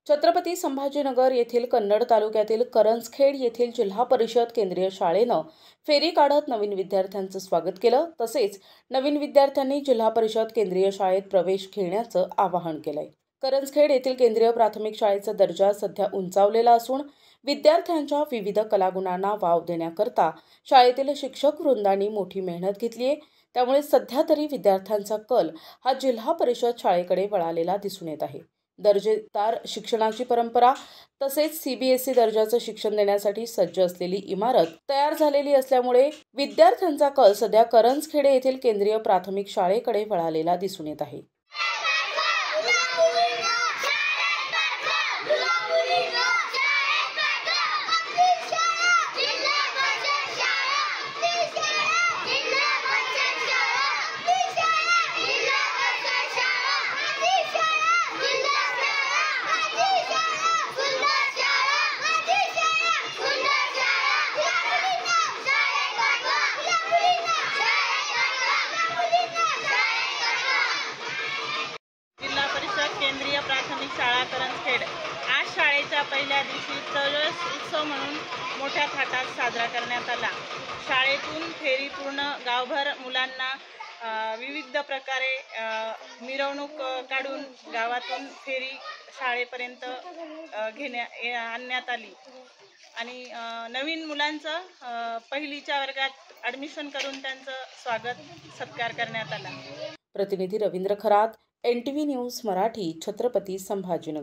छत्रपती संभाजीनगर येथील कन्नड तालुक्यातील करंजखेड येथील जिल्हा परिषद केंद्रीय शाळेनं फेरी काढत नवीन विद्यार्थ्यांचं स्वागत केलं। तसेच नवीन विद्यार्थ्यांनी जिल्हा परिषद केंद्रीय शाळेत प्रवेश घेण्याचं आवाहन केलंय। करंजखेड येथील केंद्रीय प्राथमिक शाळेचा दर्जा सध्या उंचावलेला असून विद्यार्थ्यांच्या विविध कलागुणांना वाव देण्याकरता शाळेतील शिक्षक वृंदांनी मोठी मेहनत घेतली आहे। त्यामुळे सध्या तरी विद्यार्थ्यांचा कल हा जिल्हा परिषद शाळेकडे वळालेला दिसून येत आहे। दर्जेदार शिक्षणाची परंपरा तसेच सीबीएसई दर्जाचं शिक्षण देण्यासाठी सज्ज असलेली इमारत तयार झालेली असल्यामुळे विद्यार्थ्यांचा कल सध्या करंजखेड येथील केंद्रीय प्राथमिक शाळेकडे वळालेला दिसून येत आहे। केंद्रीय प्राथमिक शाळा करंजखेड आज शाळेच्या पहिल्या दिवशी प्रवेश उत्सव म्हणून मोठ्या थाटात साजरा करण्यात आला। शाळेतून फेरी पूर्ण गावभर मुलांना विविध प्रकारे मिरवणूक काढून गावातून फेरी शाळेपर्यंत आणण्यात आली आणि नवीन मुलांचं पहिलीच्या वर्गात ॲडमिशन करून त्यांचं स्वागत सत्कार करण्यात आला। प्रतिनिधी रवींद्र खरात, NTV न्यूज मराठी, छत्रपती संभाजीनगर।